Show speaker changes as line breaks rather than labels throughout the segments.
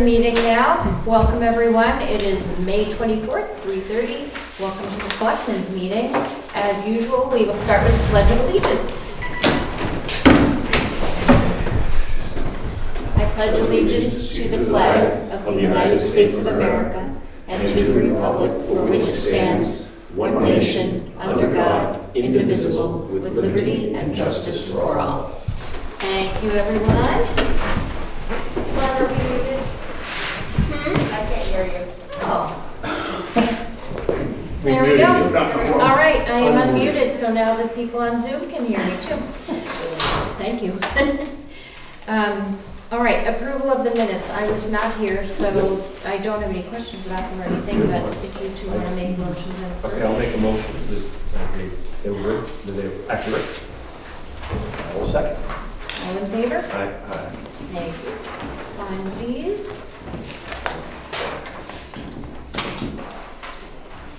the meeting now. Welcome everyone. It is May 24th, 3:30. Welcome to the Selectmen's meeting. As usual, we will start with the Pledge of Allegiance. I pledge allegiance to the flag of the United States of America and to the republic for which it stands, one nation, under God, indivisible, with liberty and justice for all. Thank you, everyone. Glenn, are we muted? I can't hear you. Oh. There we go. All right, I am unmuted, so now the people on Zoom can hear me too. Thank you. All right, approval of the minutes. I was not here, so I don't have any questions about them or anything, but if you two want to make motions and approve.
Okay, I'll make a motion. They were good? Are they accurate? I will second.
All in favor?
Aye.
Thank you. Sign these.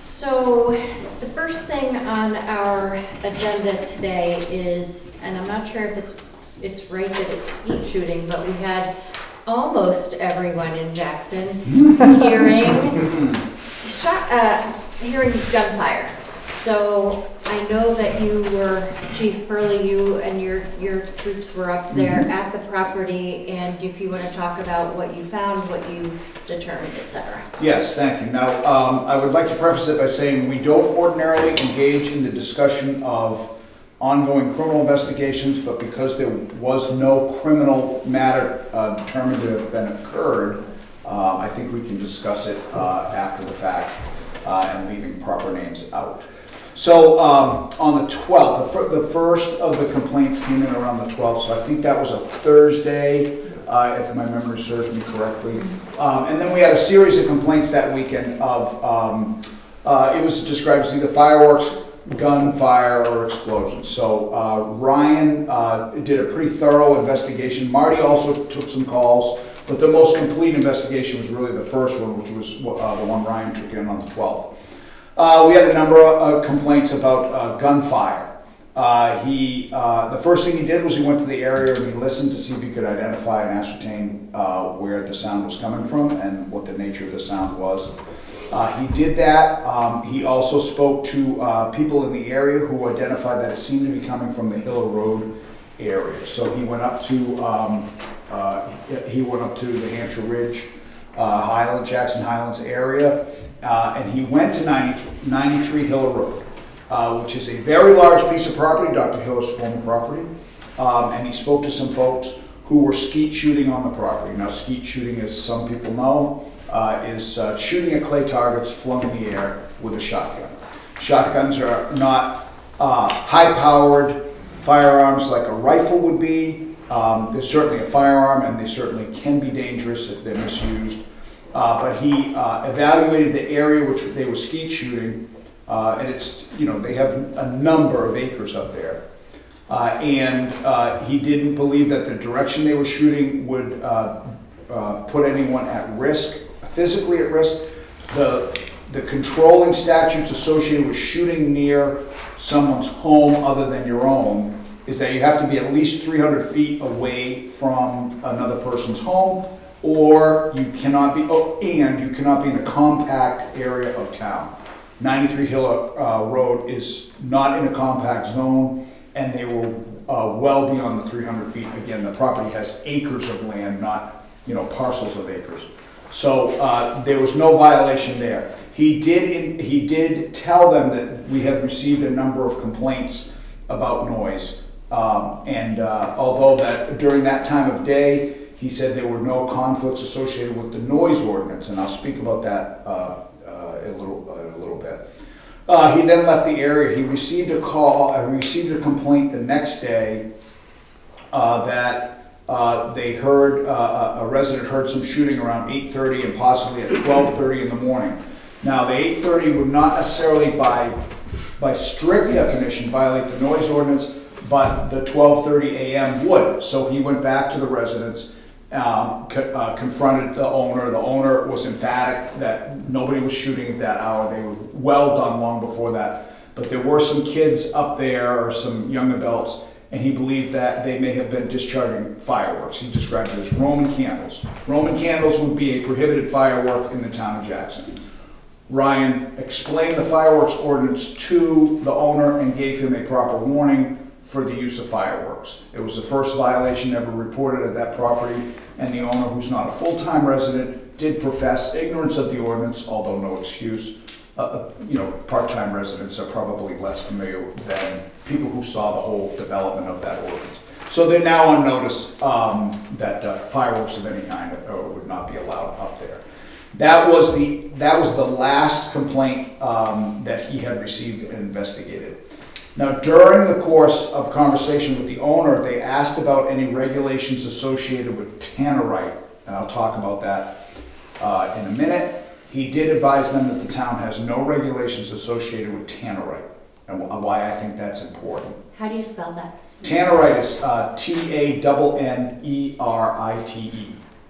So the first thing on our agenda today is, and I'm not sure if it's right that it's skeet shooting, but we had almost everyone in Jackson hearing gunfire. So I know that you were, Chief Burley, you and your troops were up there at the property, and if you want to talk about what you found, what you determined, etc.
Yes, thank you. Now, I would like to preface it by saying we don't ordinarily engage in the discussion of ongoing criminal investigations, but because there was no criminal matter determined to have been occurred, I think we can discuss it after the fact and leaving proper names out. So on the 12th, the first of the complaints came in around the 12th, so I think that was a Thursday, if my memory serves me correctly. And then we had a series of complaints that weekend of, it was described as either fireworks, gunfire, or explosions. So Ryan did a pretty thorough investigation. Marty also took some calls, but the most complete investigation was really the first one, which was the one Ryan took in on the 12th. We had a number of complaints about gunfire. The first thing he did was he went to the area and he listened to see if he could identify and ascertain where the sound was coming from and what the nature of the sound was. He did that. He also spoke to people in the area who identified that it seemed to be coming from the Hill Road area. So he went up to the Hampshire Ridge, Jackson Highlands area. And he went to 93 Hill Road, which is a very large piece of property, Dr. Hiller's former property. And he spoke to some folks who were skeet shooting on the property. Now, skeet shooting, as some people know, is shooting at clay targets flung in the air with a shotgun. Shotguns are not high-powered firearms like a rifle would be. They're certainly a firearm, and they certainly can be dangerous if they're misused. But he evaluated the area which they were skeet shooting, and it's, they have a number of acres up there. And he didn't believe that the direction they were shooting would put anyone at risk, physically at risk. The controlling statutes associated with shooting near someone's home other than your own is that you have to be at least 300 feet away from another person's home, or you cannot be, and you cannot be in a compact area of town. 93 Hill Road is not in a compact zone, and they were well beyond the 300 feet. Again, the property has acres of land, not parcels of acres. So there was no violation there. He did tell them that we had received a number of complaints about noise, and although that during that time of day, he said there were no conflicts associated with the noise ordinance, and I'll speak about that a little bit. He then left the area. He received a complaint the next day that they heard, a resident heard some shooting around 8:30 and possibly at 12:30 in the morning. Now, the 8:30 would not necessarily by strict definition violate the noise ordinance, but the 12:30 a.m. would. So he went back to the residence, confronted the owner. The owner was emphatic that nobody was shooting at that hour. They were well done long before that. But there were some kids up there, or some young adults, and he believed that they may have been discharging fireworks. He described it as Roman candles. Roman candles would be a prohibited firework in the town of Jackson. Ryan explained the fireworks ordinance to the owner and gave him a proper warning for the use of fireworks. It was the first violation ever reported at that property, and the owner, who's not a full-time resident, did profess ignorance of the ordinance, although no excuse. Part-time residents are probably less familiar than people who saw the whole development of that ordinance. So they're now on notice that fireworks of any kind would not be allowed up there. That was the last complaint that he had received and investigated. Now, during the course of conversation with the owner, they asked about any regulations associated with tannerite, and I'll talk about that in a minute. He did advise them that the town has no regulations associated with tannerite, and why I think that's important.
How do you spell that?
Tannerite is Tannerite.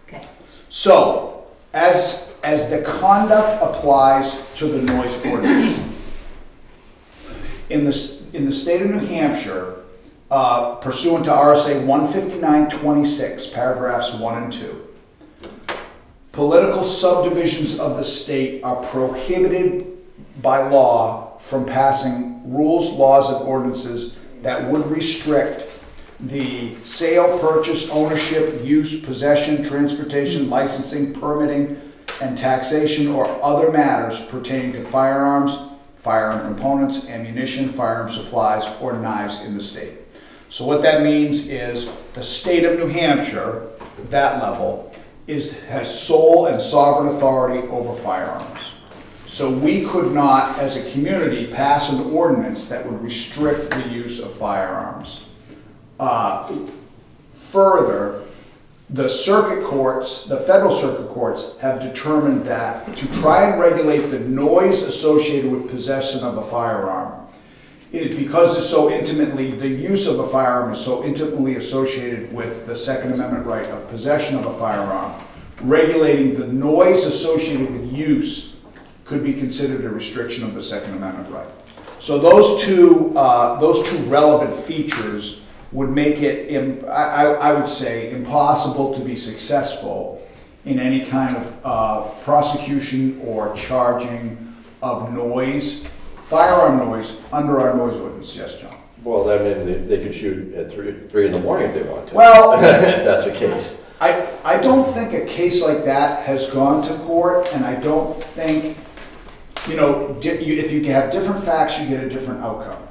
Okay.
So, as the conduct applies to the noise ordinance, in the state of New Hampshire, pursuant to RSA 159.26, paragraphs 1 and 2, political subdivisions of the state are prohibited by law from passing rules, laws, and ordinances that would restrict the sale, purchase, ownership, use, possession, transportation, licensing, permitting, and taxation or other matters pertaining to firearms, firearm components, ammunition, firearm supplies, or knives in the state. So what that means is the state of New Hampshire, at that level, has sole and sovereign authority over firearms. So we could not, as a community, pass an ordinance that would restrict the use of firearms. Further, the circuit courts, the federal circuit courts, have determined that to try and regulate the noise associated with possession of a firearm, because the use of a firearm is so intimately associated with the Second Amendment right of possession of a firearm, regulating the noise associated with use could be considered a restriction of the Second Amendment right. So those two relevant features would make it, I would say, impossible to be successful in any kind of prosecution or charging of noise, firearm noise, under our noise ordinance. Yes, John?
Well, I mean, they could shoot at 3 in the morning if they want to.
Well,
if that's the case.
I don't think a case like that has gone to court, and I don't think, if you have different facts, you get a different outcome.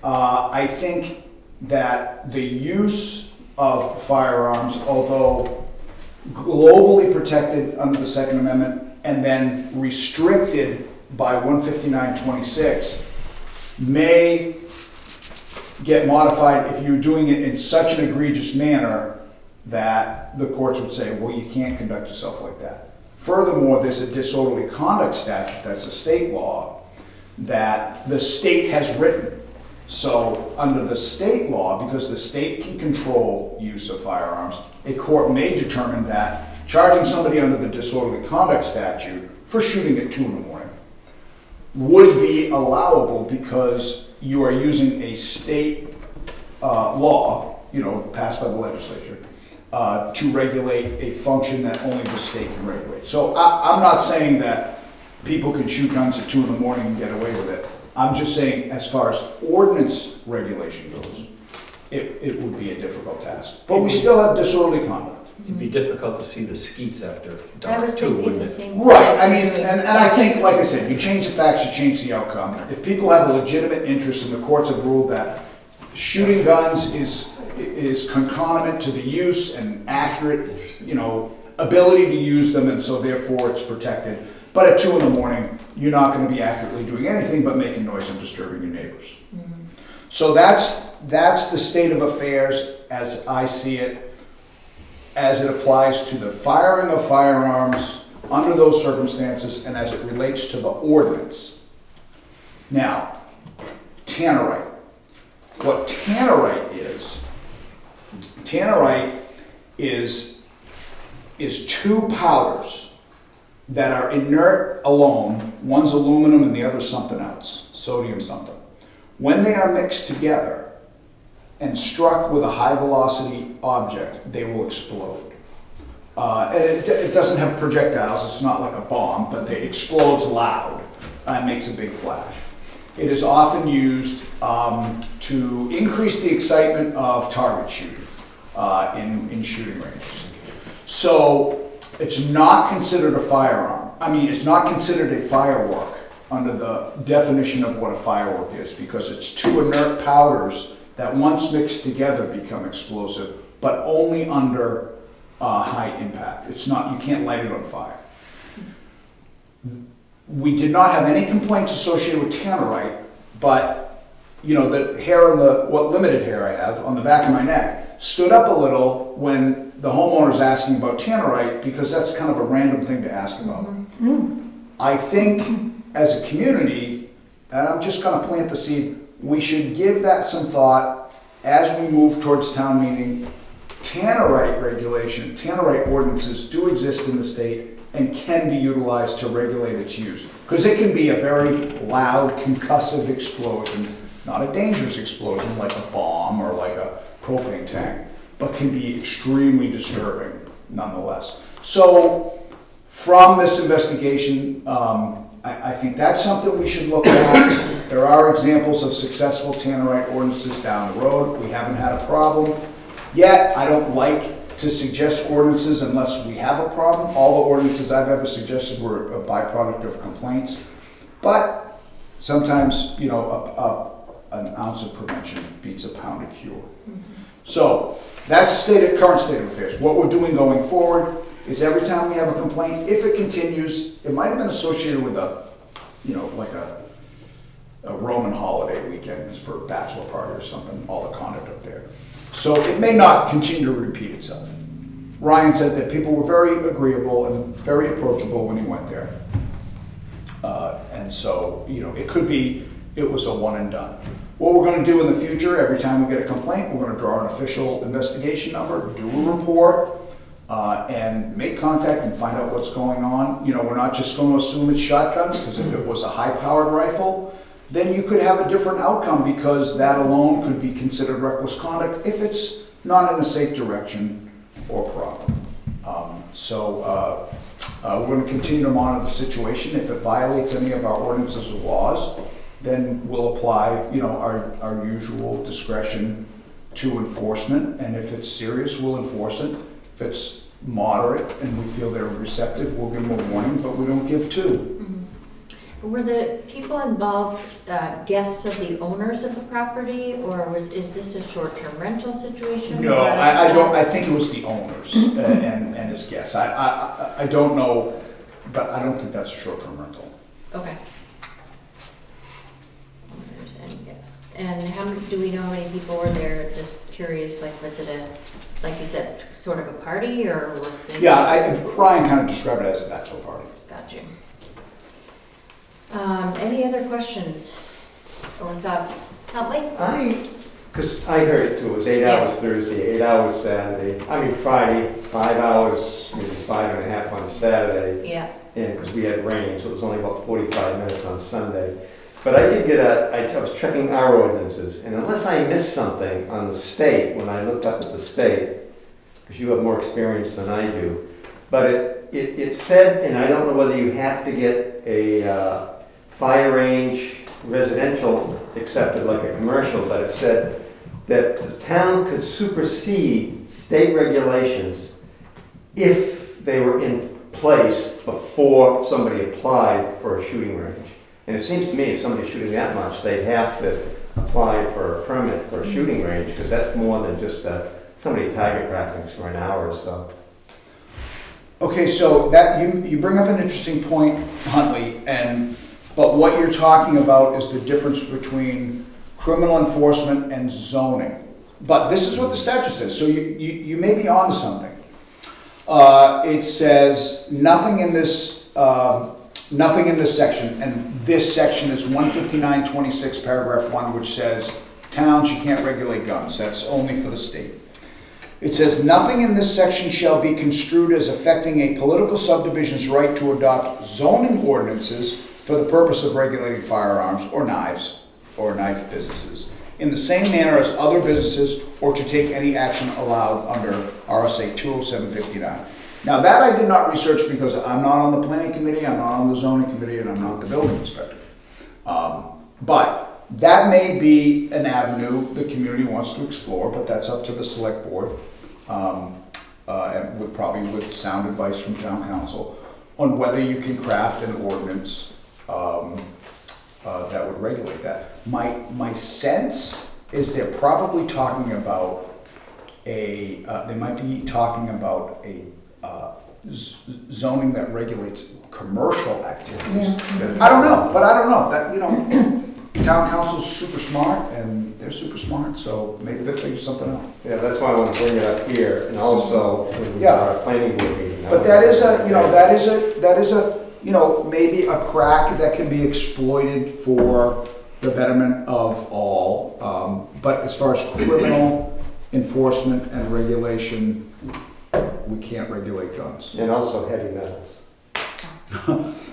I think that the use of firearms, although globally protected under the Second Amendment and then restricted by 159.26, may get modified if you're doing it in such an egregious manner that the courts would say, well, you can't conduct yourself like that. Furthermore, there's a disorderly conduct statute that's a state law that the state has written. So under the state law, because the state can control use of firearms, a court may determine that charging somebody under the disorderly conduct statute for shooting at 2 in the morning would be allowable because you are using a state law, passed by the legislature, to regulate a function that only the state can regulate. So I'm not saying that people can shoot guns at 2 in the morning and get away with it. I'm just saying, as far as ordinance regulation goes, it would be a difficult task. But we still have disorderly conduct.
It'd be difficult to see the skeets after
I was
dark too,
thinking
wouldn't
the
it?
same.
Right, I mean, and I think, like I said, you change the facts, you change the outcome. If people have a legitimate interest, and the courts have ruled that shooting guns is concomitant to the use and accurate, ability to use them, and so therefore it's protected. But at 2 in the morning, you're not going to be accurately doing anything but making noise and disturbing your neighbors. Mm-hmm. So that's the state of affairs as I see it, as it applies to the firing of firearms under those circumstances and as it relates to the ordinance. Now, tannerite. What tannerite is 2 powders that are inert alone. One's aluminum and the other's something else, sodium something. When they are mixed together, and struck with a high velocity object, they will explode. And it doesn't have projectiles, it's not like a bomb, but it explodes loud and makes a big flash. It is often used to increase the excitement of target shooting in shooting ranges. So it's not considered a firearm. I mean, it's not considered a firework under the definition of what a firework is, because it's two inert powders that once mixed together become explosive, but only under high impact. It's not, you can't light it on fire. We did not have any complaints associated with tannerite, but you know, the hair on the, what limited hair I have on the back of my neck stood up a little when the homeowner's asking about tannerite, because that's kind of a random thing to ask about. I think as a community, and I'm just gonna plant the seed, we should give that some thought as we move towards town meeting. Tannerite regulation, tannerite ordinances do exist in the state and can be utilized to regulate its use. Because it can be a very loud, concussive explosion, not a dangerous explosion like a bomb or like a propane tank, but can be extremely disturbing nonetheless. So from this investigation, I think that's something we should look at. There are examples of successful tannerite ordinances down the road. We haven't had a problem yet. I don't like to suggest ordinances unless we have a problem. All the ordinances I've ever suggested were a byproduct of complaints. But sometimes, you know, an ounce of prevention beats a pound of cure. So that's the current state of affairs. What we're doing going forward is every time we have a complaint, if it continues, it might have been associated with a, you know, like a Roman holiday weekend for a bachelor party or something, all the conduct up there. So it may not continue to repeat itself. Ryan said that people were very agreeable and very approachable when he went there. And so, you know, it could be, it was a one and done. What we're going to do in the future, every time we get a complaint, we're going to draw an official investigation number, do a report, and make contact and find out what's going on. You know, we're not just going to assume it's shotguns, because if it was a high-powered rifle, then you could have a different outcome, because that alone could be considered reckless conduct if it's not in a safe direction or problem. We're going to continue to monitor the situation. If it violates any of our ordinances or laws, then we'll apply, you know, our usual discretion to enforcement. And if it's serious, we'll enforce it. If it's moderate and we feel they're receptive, we'll give them a warning, but we don't give two.
Were the people involved guests of the owners of the property, or is this a short-term rental situation?
No, I don't. I think it was the owners and his guests. I don't know, but I don't think that's a short-term rental.
Okay. Owners and guests. And how many, do we know how many people were there? Just curious, like was it a, like you said, sort of a party, or were they?
Yeah, Ryan kind of described it as a bachelor party.
Got you. Any other questions or thoughts? Huntley?
Because I heard it too, it was 8 hours Thursday, 8 hours Saturday, Friday, 5 hours, maybe 5.5 on Saturday.
Yeah.
And because we had rain, so it was only about 45 minutes on Sunday. But I did get I was checking our ordinances, and unless I missed something on the state, when I looked up at the state, because you have more experience than I do, but it said, and I don't know whether you have to get a fire range residential accepted like a commercial, but it said that the town could supersede state regulations if they were in place before somebody applied for a shooting range. And it seems to me if somebody's shooting that much, they'd have to apply for a permit for a shooting range, because that's more than just somebody target practice for an hour or so.
Okay, so that you bring up an interesting point, Huntley, but what you're talking about is the difference between criminal enforcement and zoning. But this is what the statute says, so you may be on something. It says nothing in this section, and this section is 159.26 paragraph 1, which says towns, you can't regulate guns. That's only for the state. It says, nothing in this section shall be construed as affecting a political subdivision's right to adopt zoning ordinances for the purpose of regulating firearms or knives or knife businesses. in the same manner as other businesses or to take any action allowed under RSA 20759. Now that I did not research because I'm not on the planning committee, I'm not on the zoning committee, and I'm not the building inspector. But that may be an avenue the community wants to explore, but that's up to the select board, and probably with sound advice from town council, on whether you can craft an ordinance that would regulate that. My sense is they're probably talking about they might be talking about a zoning that regulates commercial activities.
Yeah.
I don't know, but I don't know. That, you know, town council's super smart, and they're super smart, so maybe they'll figure something out.
Yeah, that's why I want to bring it up here, and also with
Yeah.
our planning board meeting.
But that is a, you know, that is a, you know, maybe a crack that can be exploited for the betterment of all. But as far as criminal enforcement and regulation, we can't regulate guns.
And also heavy metals.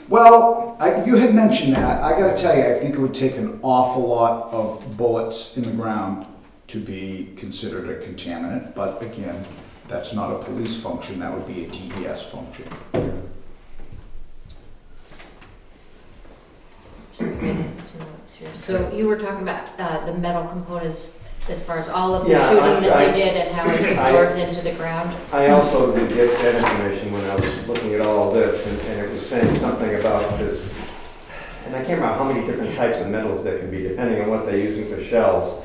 Well, you had mentioned that. I gotta tell you, I think it would take an awful lot of bullets in the ground to be considered a contaminant. But again, that's not a police function, that would be a DES function.
So you were talking about the metal components as far as all of the
Yeah,
shooting that they did and how it absorbs into the ground?
I also did get that information when I was looking at all this, and it was saying something about this, and I can't remember how many different types of metals there can be, depending on what they're using for shells.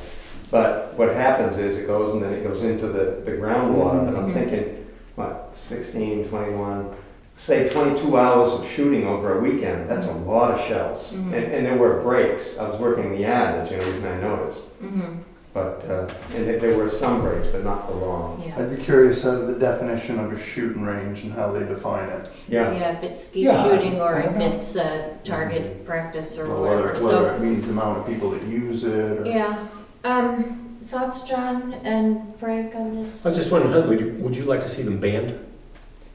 But what happens is it goes, and then it goes into the groundwater, and I'm thinking, what, 16, 21, say 22 hours of shooting over a weekend, that's a lot of shells. And there were breaks. I was working in the ad, that's the only reason I noticed. But, and there were some breaks, but not for long.
Yeah.
I'd be curious of the definition of a shooting range and how they define it.
Yeah.
Yeah, if it's skeet
Yeah,
shooting or
I
if
don't know.
it's target practice or
Or
whatever.
whether
So,
it means the amount of people that use it. Or
yeah. Thoughts, John and Frank, on this?
I was just wondering, would you like to see them banned?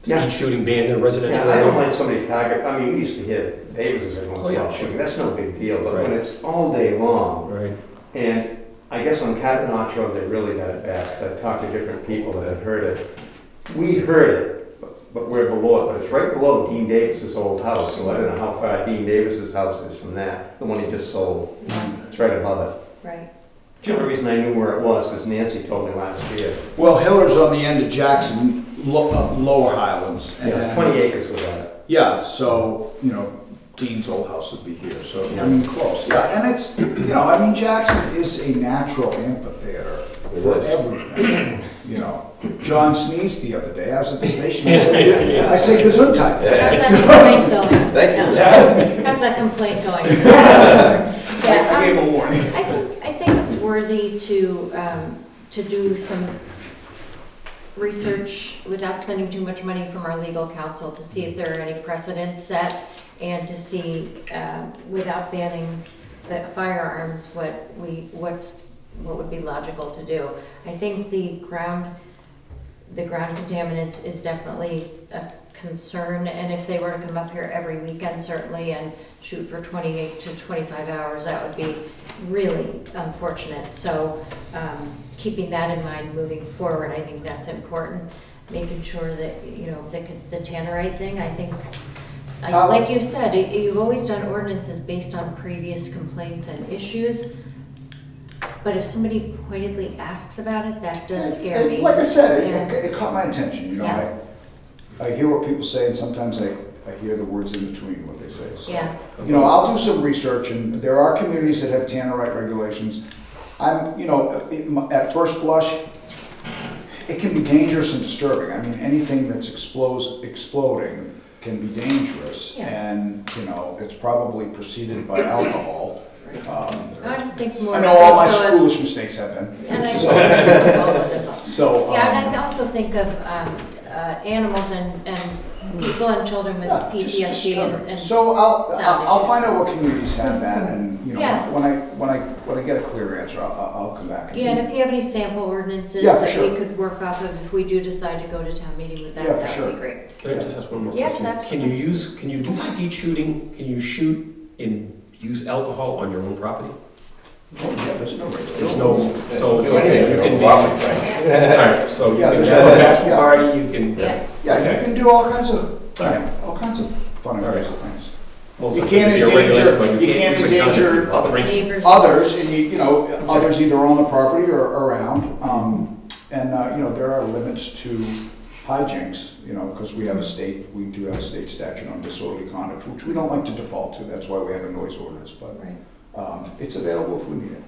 Yeah.
Skeet shooting banned in a residential
Yeah, I don't
area?
mind somebody target, I mean, we used to hear Davis's every once in a while shooting, that's no big deal, but when
Right.
it's all day long,
Right.
and I guess on Cat Notch Road, they really got it bad, 'cause I talked to different people that have heard it. We heard it, but we're below it, but it's right below Dean Davis's old house, so I don't know how far Dean Davis's house is from that, the one he just sold. It's right above it.
Right.
The only reason I knew where it was, because Nancy told me last year.
Well, Hiller's on the end of Jackson, Lower Highlands.
Yeah, it's 20 acres with that.
Yeah, so, you know, Dean's old house would be here, so, I mean, close. Yeah, and it's, you know, I mean, Jackson is a natural amphitheater for everything, you know. John sneezed the other day, I was at the station, I say Gesundheit.
How's that complaint going?
Thank you.
Yeah. How's that complaint going?
I gave him a warning.
I think it's worthy to do some research without spending too much money from our legal counsel to see if there are any precedents set and to see, without banning the firearms, what would be logical to do. I think the ground contaminants is definitely a concern, and if they were to come up here every weekend certainly and shoot for 28 to 25 hours, that would be really unfortunate. So keeping that in mind moving forward, I think that's important. Making sure that, you know, the tannerite thing, I think, like you said, you've always done ordinances based on previous complaints and issues. But if somebody pointedly asks about it, that does scare me.
Like I said,
Yeah.
it caught my attention, you know.
Yeah.
I hear what people say, and sometimes I hear the words in between what they say. So,
Yeah.
you know, I'll do some research, and there are communities that have tannerite regulations. I'm, you know, at first blush, it can be dangerous and disturbing. I mean, anything that's exploding can be dangerous,
Yeah.
and, you know, it's probably preceded by alcohol.
I think more
I know all my
also
foolish mistakes have been.
and I
So-
think alcohol was involved.
So,
Yeah, and I also think of animals and people and children with
yeah, just
PTSD
discover.
and
So
sound
I'll
issues.
find out what communities have that, and, you know,
Yeah.
when I get a clear answer, I'll come back.
Yeah, and if you have any sample ordinances
Yeah, for
that
sure.
we could work off of, if we do decide to go to town meeting with that,
Yeah, for
that
sure.
would be great.
Can I just ask one more
Yes,
question?
absolutely.
Can you do skeet shooting, can you shoot and use alcohol on your own property?
Oh, yeah, there's no regulation.
There's no, so it's
Do
okay,
anything,
you
no
can be,
problem.
alright, so you
Yeah,
can
there's
have
no-
a bachelor
yeah.
party, you can.
Yeah.
Yeah, you
Okay.
can do all kinds of,
Alright.
all kinds of fun and
All right.
crazy things.
Well,
You
so
can't
it'd be a regulation,
endanger-
but
you can't
use a gun
endanger
if you drink.
Neighbors.
Others, and you know, others either on the property or around, and, you know, there are limits to hijinks, you know, because we have a state, we do have a state statute on disorderly conduct, which we don't like to default to, that's why we have a noise ordinance, but,
Right.
it's available if we need it.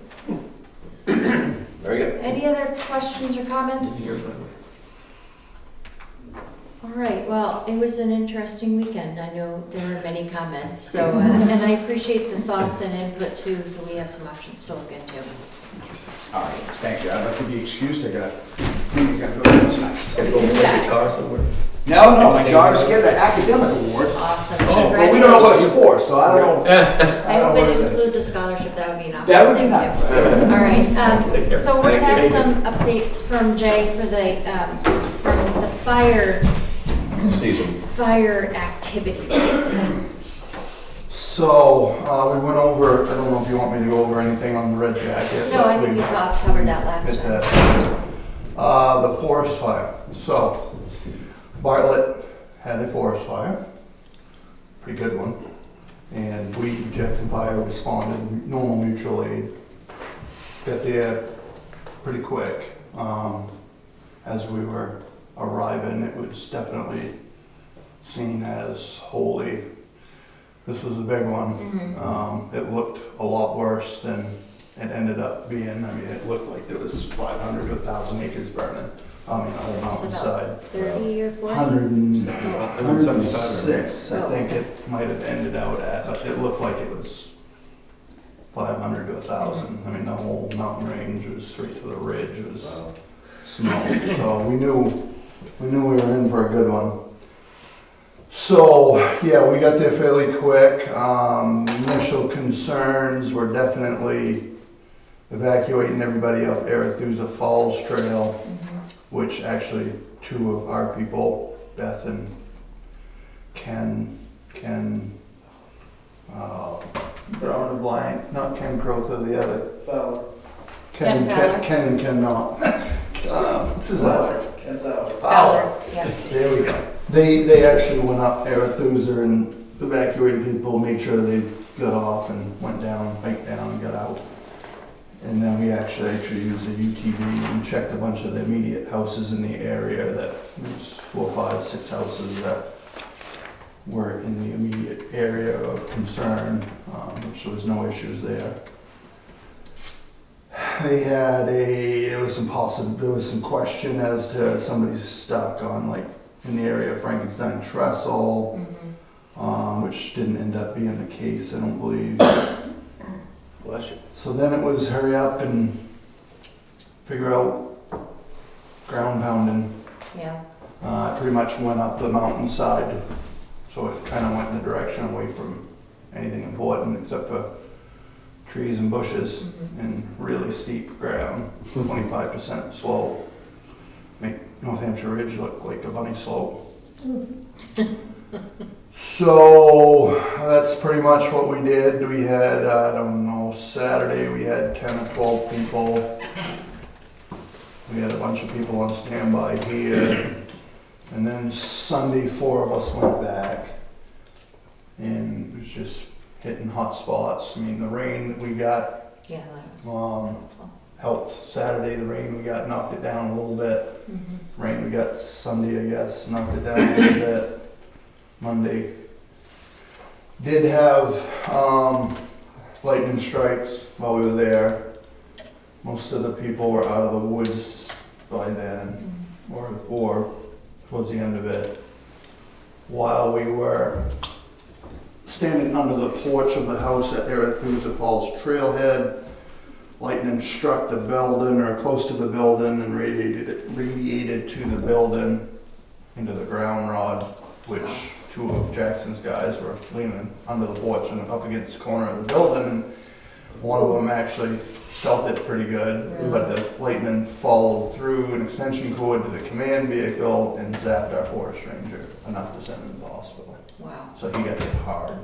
Very good.
Any other questions or comments? All right, well, it was an interesting weekend. I know there were many comments, so, and I appreciate the thoughts and input too, so we have some options to look into.
All right, thank you, I'd like to be excused, I got to go to this night.
Gotta go play guitar somewhere.
No, my daughter's getting an academic award,
Awesome,
Oh,
but we don't know what it's
congratulations.
for, so I don't know.
I
don't
hope
know what
it
it is.
includes a scholarship, that would be an awesome
That would be
thing, too.
nice.
All right,
Take care.
so we're gonna have
Thank you.
some updates from Jay for from the
Season.
fire activity.
So, we went over, I don't know if you want me to go over anything on the red jacket.
No, I
but
think
we
we covered that last
hit
time.
that. The forest fire. So, Bartlett had a forest fire, pretty good one. And we, Jackson Fire, responded, normal mutual aid. Got there pretty quick. As we were arriving, it was definitely seen as holy. This was a big one. It looked a lot worse than it ended up being. I mean, it looked like there was 500 to 1,000 acres burning. I mean, the whole
It's
mountainside.
about 30 or 40?
106, I
Oh.
think it might have ended out at, but it looked like it was 500 to 1,000. I mean, the whole mountain range was straight to the ridge. It was snow. So we knew we were in for a good one. So yeah, we got there fairly quick. Initial concerns were definitely evacuating everybody off Arethusa Falls Trail, which actually two of our people, Beth and Ken, drawing a blank, not Ken Crowther, the other.
Fowler.
Ken Fowler.
Ken and Ken not. What's his last name?
Ken Fowler.
Fowler, yeah.
There we go. They actually went up Arethusa and evacuated people, made sure they got off and went down, hiked down and got out. And then we actually used a UTV and checked a bunch of the immediate houses in the area. That was 4, 5, 6 houses that were in the immediate area of concern, which there was no issues there. They had there was some question as to somebody stuck on like in the area of Frankenstein Trestle, which didn't end up being the case, I don't believe.
Bless you.
So then it was hurry up and figure out ground pounding.
Yeah.
It pretty much went up the mountainside, so it kind of went in the direction away from anything important except for trees and bushes and really steep ground, 25% slope. Make North Hampshire Ridge look like a bunny slope. So that's pretty much what we did. We had, I don't know, Saturday we had 10 or 12 people. We had a bunch of people on standby here. And then Sunday, 4 of us went back. And it was just hitting hot spots. I mean, the rain that we got
Yeah, that was
helped. Saturday, the rain we got knocked it down a little bit. Rain we got Sunday, I guess, knocked it down a little bit. Monday did have lightning strikes while we were there. Most of the people were out of the woods by then, or towards the end of it. While we were standing under the porch of the house at Arethusa Falls Trailhead, lightning struck the building or close to the building and radiated to the building into the ground rod, which 2 of Jackson's guys were leaning under the porch and up against the corner of the building. And one of them actually felt it pretty good, but the lightning followed through an extension cord to the command vehicle and zapped our forest ranger enough to send him to the hospital.
Wow.
So he got hit hard.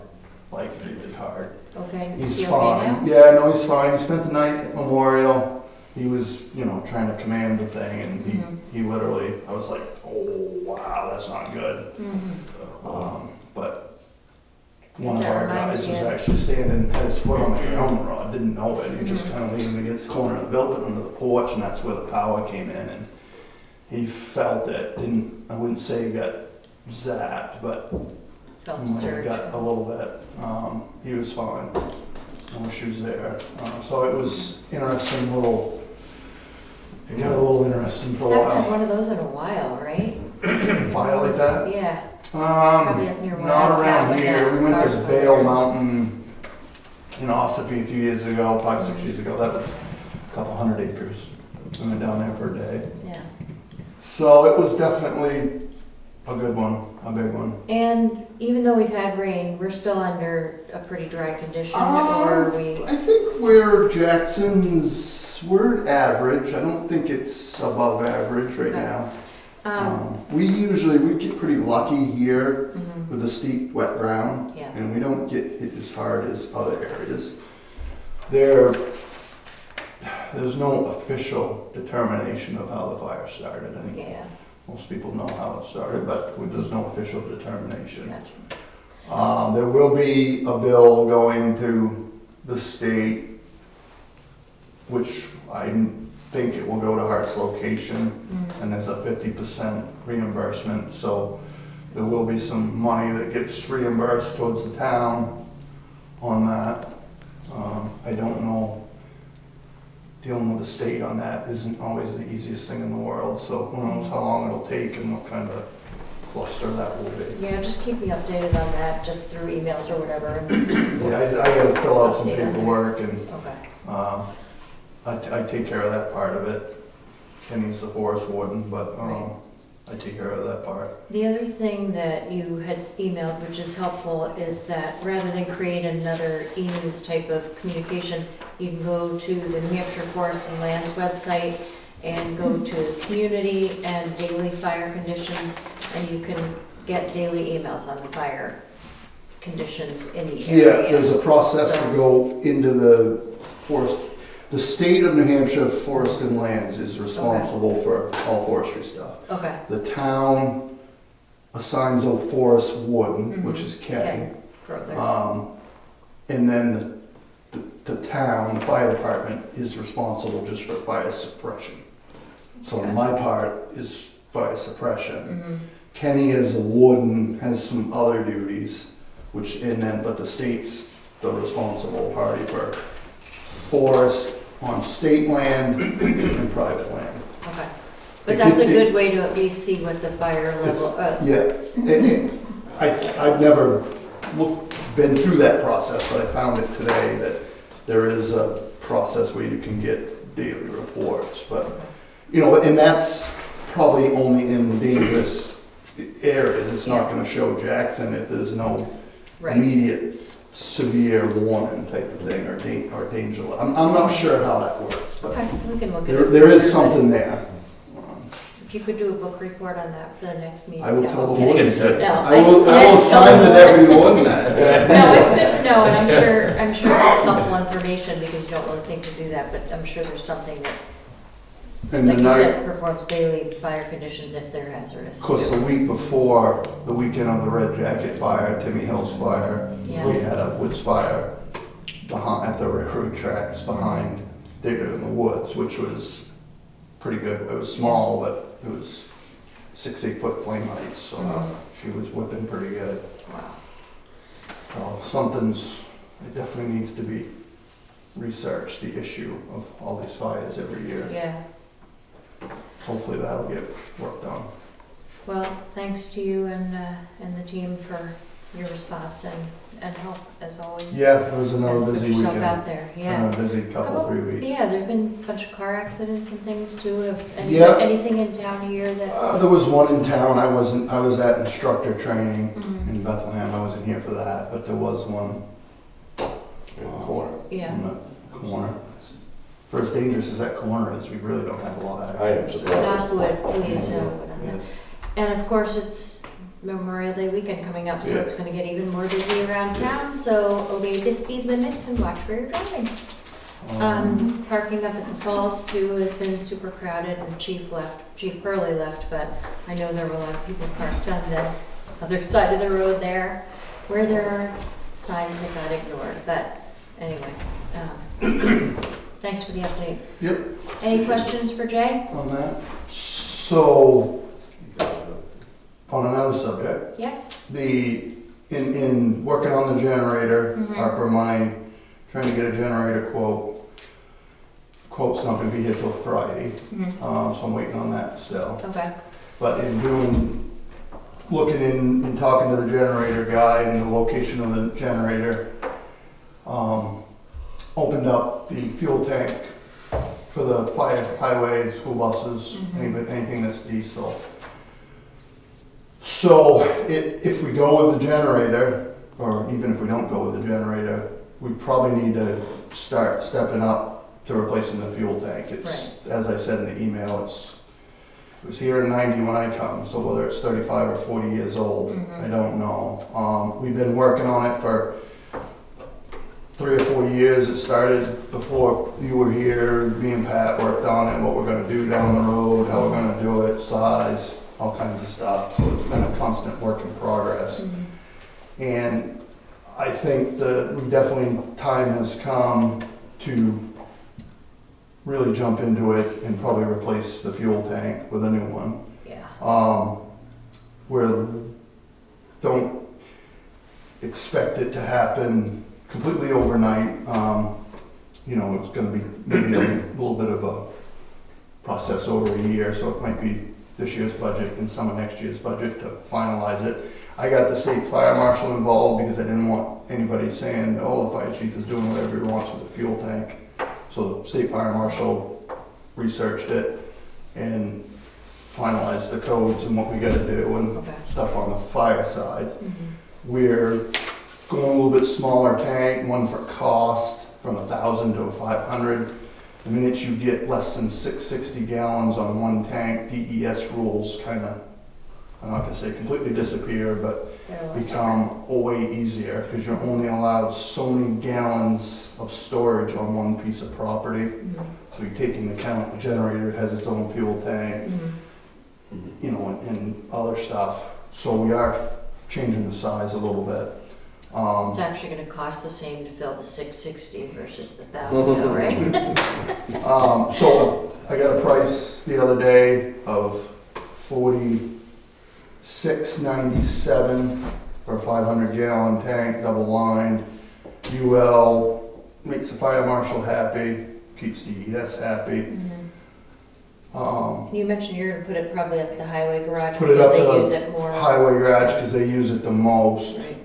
like breathing hard.
Okay, is
He's
he okay
fine.
now?
Yeah, no, he's fine. He spent the night at Memorial. He was, trying to command the thing, and he literally, I was like, oh, wow, that's not good. But one of
That
our
reminds
guys
me
was
of-
actually standing, had his foot on the ground rod, didn't know it. He just kind of leaned against the corner of the building under the porch, and that's where the power came in. And he felt it. I wouldn't say he got zapped, but
Felt
he
the surge.
got a little bit. He was fine. No issues there. So it was interesting little. It got a little interesting for a
Haven't had
while.
one of those in a while, right?
Fire like that?
Yeah. Probably up near where
Not
I'm
around
at,
here.
yeah.
We went to
Garfield.
Bale Mountain in Ossipee a few years ago, 5-6 years ago. That was a couple 100 acres. We went down there for a day.
Yeah.
So it was definitely a good one, a big one.
And even though we've had rain, we're still under a pretty dry condition, or are we?
I think we're average. I don't think it's above average right
Okay.
now. We get pretty lucky here
Mhm.
with the steep wet ground,
Yeah.
and we don't get hit as hard as other areas. There's no official determination of how the fire started. I think
Yeah.
most people know how it started, but there's no official determination.
Gotcha.
There will be a bill going to the state, which I think it will go to Hart's location, and there's a 50% reimbursement, so there will be some money that gets reimbursed towards the town on that. I don't know, dealing with the state on that isn't always the easiest thing in the world, so who knows how long it'll take and what kind of cluster that will be.
Yeah, just keep me updated on that, just through emails or whatever. And
Yeah, I gotta fill out some
Update on that.
paperwork, and
okay.
I take care of that part of it. Kenny's the forest warden, but
Right.
I take care of that part.
The other thing that you had emailed, which is helpful, is that rather than create another e-news type of communication, you can go to the New Hampshire Forest and Lands website and go to community and daily fire conditions, and you can get daily emails on the fire conditions in the area.
Yeah, there's a process to go into the forest. The state of New Hampshire Forest and Lands is responsible for all forestry stuff.
Okay.
The town assigns a forest warden, which is Kenny.
Crowther.
And then the town, the fire department is responsible just for fire suppression. So my part is fire suppression. Kenny as a warden has some other duties, but the state's the responsible party for forest on state land and private land.
Okay. But that's a good way to at least see what the fire level,
I've never been through that process, but I found it today that there is a process where you can get daily reports. But, and that's probably only in dangerous areas. It's not going to show Jackson if there's no
right.
immediate severe warning type of thing or danger. I'm not sure how that works, but
Okay, we can look at it.
there is something there.
If you could do a book report on that for the next meeting.
I will
No,
tell
I'm
the
kidding.
warden.
No,
I will assign the deputy warden that.
No, it's good to know, and I'm sure that's helpful information, because you don't really think to do that, but I'm sure there's something that,
And
like
the
you
night,
said, performs daily fire conditions if they're hazardous.
of course, the week before, the weekend of the Red Jacket fire, Timmy Hill's fire,
Yeah.
we had a woods fire at the railroad tracks behind there in the woods, which was pretty good. It was small, but it was 6-8 foot flame height, so she was whipping pretty good.
Wow.
So it definitely needs to be researched, the issue of all these fires every year.
Yeah.
Hopefully that'll get worked on.
Well, thanks to you and the team for your response and help, as always.
Yeah, it was
As
another
put
busy
yourself
weekend.
out there, yeah.
Busy couple, 3 weeks.
Yeah, there've been a bunch of car accidents and things too.
Yeah.
Anything in town here that?
There was one in town. I was at instructor training
Mhm.
in Bethlehem. I wasn't here for that, but there was one
In the corner.
Yeah.
in the corner. For as dangerous as that corner is, we really don't have a lot of
I am
accidents.
surprised.
Knockwood, please, no. And of course, it's Memorial Day weekend coming up, so
Yeah.
it's gonna get even more busy around town, so obey the speed limits and watch where you're driving. Parking up at the falls too has been super crowded, and Chief Pearlie left, but I know there were a lot of people parked on the other side of the road there, where there are signs that got ignored, but anyway, thanks for the update.
Yep.
Any questions for Jay?
On that. So, on another subject,
Yes?
in working on the generator,
Mhm.
ARPA money, trying to get a generator quote's not gonna be here till Friday, so I'm waiting on that still.
Okay.
But looking in and talking to the generator guy and the location of the generator, opened up the fuel tank for the fire, highway, school buses, anything that's diesel. So if we go with the generator, or even if we don't go with the generator, we probably need to start stepping up to replacing the fuel tank. It's, as I said in the email, it was here in 90 when I come, so whether it's 35 or 40 years old, I don't know. We've been working on it for 3 or 4 years. It started before you were here. Me and Pat worked on it, what we're gonna do down the road, how we're gonna do it, size, all kinds of stuff. So it's been a constant work in progress. And I think that definitely time has come to really jump into it and probably replace the fuel tank with a new one.
Yeah.
Don't expect it to happen completely overnight. It's gonna be maybe a little bit of a process over a year, so it might be this year's budget and some of next year's budget to finalize it. I got the state fire marshal involved because I didn't want anybody saying, oh, the fire chief is doing whatever he wants with the fuel tank. So the state fire marshal researched it and finalized the codes and what we gotta do and stuff on the fire side. We're going a little bit smaller tank, one for cost, from 1,000 to 500. The minute you get less than 660 gallons on one tank, DES rules kind of, I'm not gonna say completely disappear, but become way easier because you're only allowed so many gallons of storage on one piece of property. So you take into account the generator has its own fuel tank, and other stuff. So we are changing the size a little bit.
It's actually gonna cost the same to fill the 660 versus the 1,000, right?
So I got a price the other day of $46.97 for a 500-gallon tank, double lined. UL makes the fire marshal happy, keeps DES happy.
You mentioned you're gonna put it probably up at the highway garage
Put it
because
up to
they
the
use it more.
highway garage because they use it the most.
Right.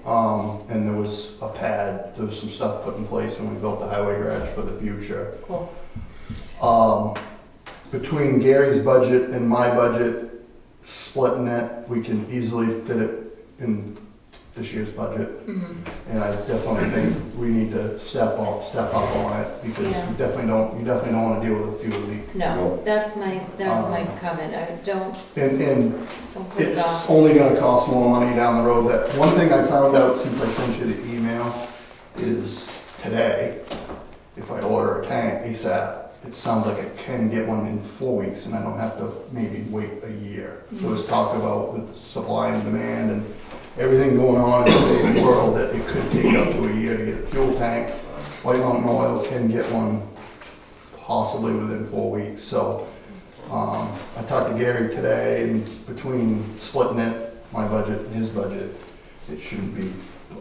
And there was a pad, there was some stuff put in place when we built the highway garage for the future.
Cool.
Between Gary's budget and my budget, splitting it, we can easily fit it in this year's budget. And I definitely think we need to step up on it because you definitely don't want to deal with a fuel leak.
No, that was my comment. I don't put it
It's
off.
only gonna cost more money down the road. That one thing I found out since I sent you the email is today, if I order a tank ASAP, it sounds like I can get one in 4 weeks and I don't have to maybe wait a year. There was talk about with supply and demand and everything going on in today's world that it could take up to a year to get a fuel tank. White Mountain Oil can get one possibly within 4 weeks. So I talked to Gary today, and between splitting it, my budget and his budget, it shouldn't be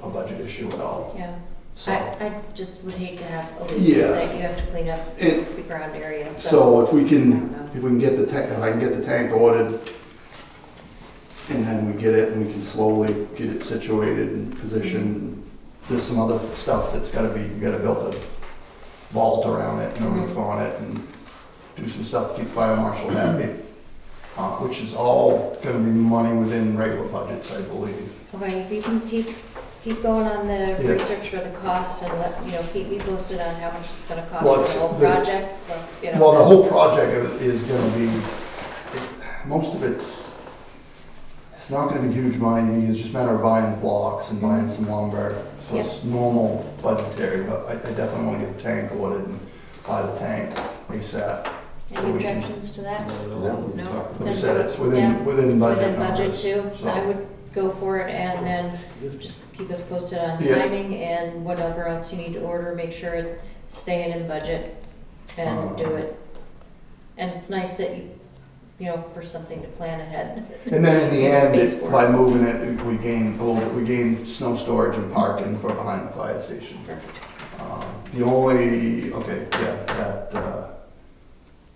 a budget issue at all.
Yeah.
So,
I just would hate to have a leak that you have to clean up the ground area.
so if we can get the tank, if I can get the tank ordered, and then we get it and we can slowly get it situated and positioned. There's some other stuff that's gotta be, you gotta build a vault around it and a roof on it and do some stuff to keep fire marshal happy, which is all gonna be money within regular budgets, I believe.
Okay, if you can keep going on the research for the costs and keep me posted on how much it's gonna cost for the whole project, plus,
Well, the whole project is gonna be, most of it's It's not gonna be huge money, it's just a matter of buying blocks and buying some lumber. So it's normal budgetary, but I definitely wanna get the tank ordered and buy the tank ASAP.
Any objections to that?
No.
No?
Like I said, it's
Yeah,
within
it's
budget
within budget
numbers,
too.
so.
I would go for it and then just keep us posted on
Yeah.
timing and whatever else you need to order, make sure it's staying in budget and do it. And it's nice that you know, for something to plan ahead.
And then in the
Give
end,
space for it.
by moving it, we gained a little bit, we gained snow storage and parking for behind the fire station.
Perfect.
The only, okay, yeah,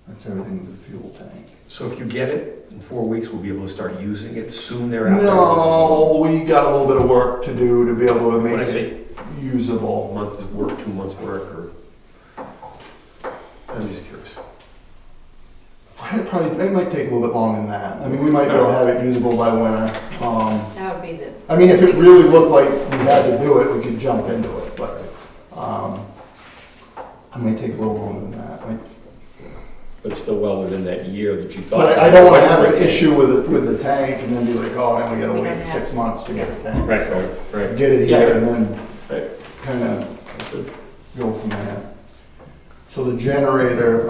that's everything with the fuel tank.
So if you get it, in 4 weeks, we'll be able to start using it soon thereafter?
No, we got a little bit of work to do to be able to
When I
make
say
it usable.
a month's work, 2 months' work, or? I'm just curious.
It might take a little bit longer than that. I mean, we might be able to have it usable by winter.
That would be the.
I mean, if it really looked like we had to do it, we could jump into it, but, it might take a little longer than that.
But it's still well within that year that you thought.
But I don't wanna have an issue with the tank and then be like, oh, now we gotta
We
wait
don't have-
6 months to get a tank.
Right,
So,
right.
get it
Yeah.
here and then
Right.
kinda go from there. So the generator,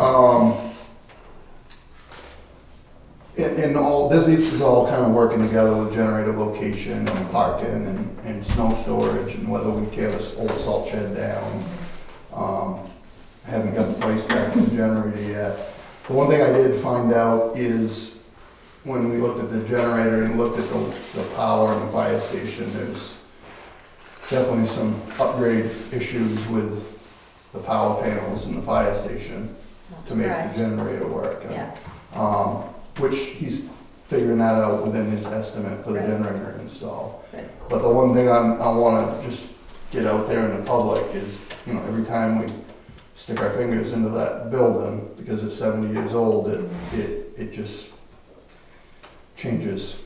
and all, this is all kind of working together with generator location and parking and snow storage and whether we tear this old salt shed down. I haven't got the price back on the generator yet. The one thing I did find out is when we looked at the generator and looked at the power in the fire station, there's definitely some upgrade issues with the power panels in the fire station
Not
to make the
surprised.
generator work.
Yeah.
Which he's figuring that out within his estimate for the
Right.
generator install.
Right.
But the one thing I wanna just get out there in the public is, you know, every time we stick our fingers into that building, because it's 70 years old, it just changes.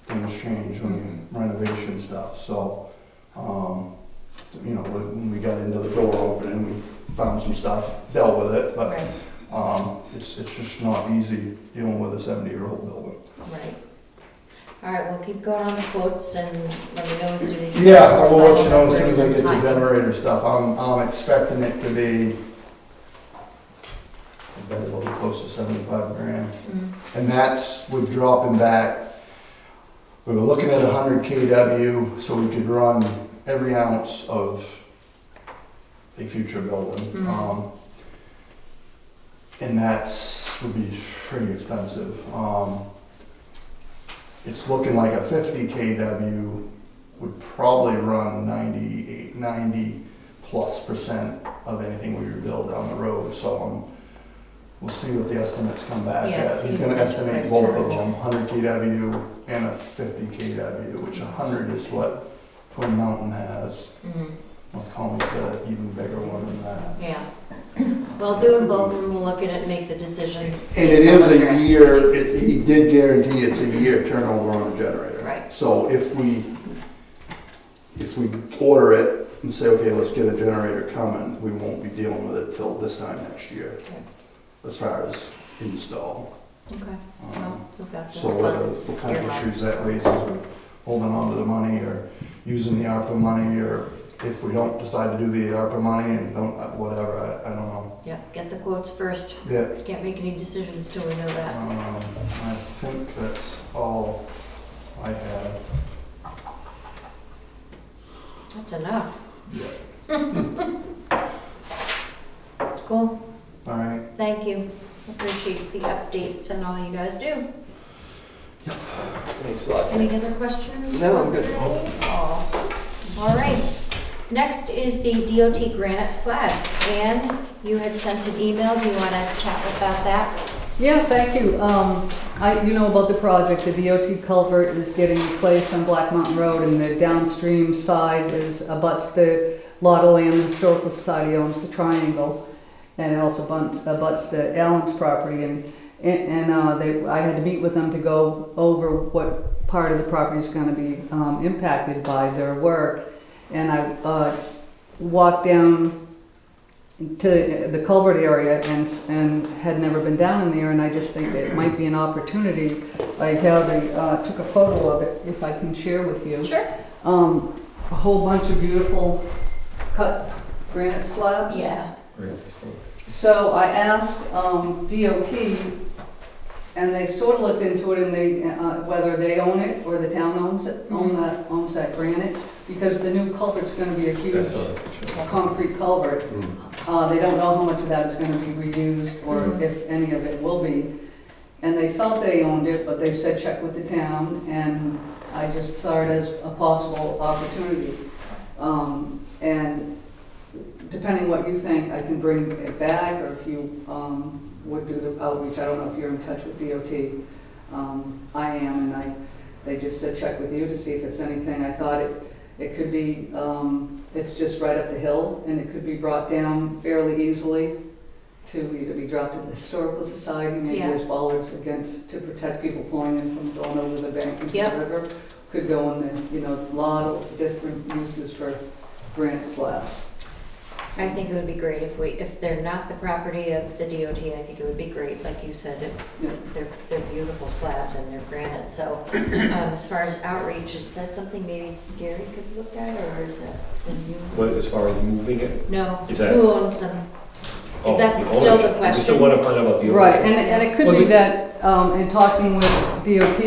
Things change when you renovation stuff, so, you know, when we got into the door opening, we found some stuff, dealt with it, but
Right,
it's just not easy dealing with a 70-year-old building.
right. All right, we'll keep going on the quotes and let me know as soon as you.
Yeah, I will let you know as soon
There's
as I
some
get the
time.
generator stuff. I'm expecting it to be, I bet it'll be close to 75 grand.
Mm,
And that's with dropping back. We were looking at 100 kW, so we could run every ounce of a future building.
Mhm.
And that's, would be pretty expensive. It's looking like a 50 kW would probably run 90+% of anything we rebuild down the road. So we'll see what the estimates come back
Yeah,
at.
see
He's
what
gonna
the
estimate
price
both of
range.
them, 100 kW and a 50 kW, which 100 is what Twin Mountain has.
mhm,
North Conway's got an even bigger one than that.
yeah. Well, doing both of them, we'll look at it and make the decision.
And it
based on
is
what
a
they're
year,
estimating.
he did guarantee it's a year turnover on the generator.
Right.
So if we order it and say, okay, let's get a generator coming, we won't be dealing with it till this time next year.
Okay.
As far as install.
Okay, well, we've got those
So
funds.
what kind of
earmarked.
issues that raises with holding on to the money or using the ARPA money, or if we don't decide to do the ARPA money and don't, whatever, I don't know.
Yep, get the quotes first.
Yeah,
Can't make any decisions till we know that.
I think that's all I have.
That's enough.
Yeah.
Cool,
All right.
thank you. Appreciate the updates and all you guys do.
Thanks a lot.
Any other questions?
No, I'm good.
Oh, all right. Next is the DOT granite slabs. Ann, you had sent an email. Do you want to chat about that?
Yeah, thank you. You know about the project. The DOT culvert is getting replaced on Black Mountain Road, and the downstream side abuts the lot of land the Historical Society owns, the Triangle, and it also abuts the Allen's property. I had to meet with them to go over what part of the property is going to be impacted by their work. And I walked down to the culvert area and had never been down in there, and I just think it might be an opportunity. I have took a photo of it, if I can share with you.
Sure.
A whole bunch of beautiful cut granite slabs.
Yeah.
So I asked DOT, and they sort of looked into it, and they whether they own it or the town owns it, owns that granite, because the new culvert's going to be a huge concrete culvert. They don't know how much of that is going to be reused, or if any of it will be. And they felt they owned it, but they said check with the town, and I just saw it as a possible opportunity. And depending what you think, I can bring it back, or if you would do the outreach. I don't know if you're in touch with DOT. I am, and they just said check with you to see if it's anything. I thought it could be, it's just right up the hill, and it could be brought down fairly easily to either be dropped in the Historical Society, maybe
Yeah.
there's bollards to protect people pulling in from going over the bank into
Yep.
the river. Could go in, a lot of different uses for granite slabs.
I think it would be great if they're not the property of the DOT, I think it would be great, like you said,
Yeah.
they're beautiful slabs and they're granite. So as far as outreach, is that something maybe Gary could look at, or is that the new?
What, as far as moving it?
No,
Is that-
who owns them?
Oh,
Is that
the
still the
ownership. We
question?
still want to find out about the
Right,
ownership.
and it could
Well,
be
the-
that, in talking with DOT,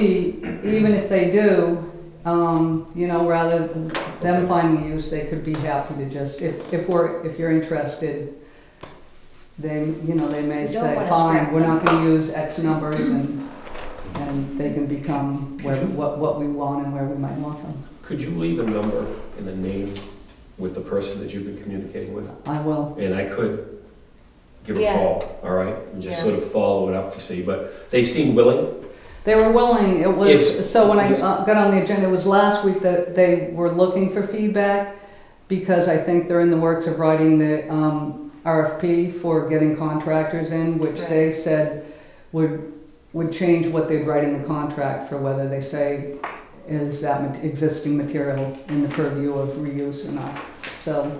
even if they do, rather than them finding use, they could be happy to just, if you're interested, they may
We don't
say,
wanna
fine,
scrap
we're
them."
not gonna use X numbers, and they can become what we want and where we might want them.
Could you leave a number and a name with the person that you've been communicating with?
I will.
And I could give a
Yeah.
call, all right? And just
Yeah.
sort of follow it up to see, but they seem willing?
They were willing, it was,
If-
so when I got on the agenda, it was last week that they were looking for feedback, because I think they're in the works of writing the RFP for getting contractors in, which they said would change what they'd write in the contract for whether they say, is that existing material in the purview of reuse or not. So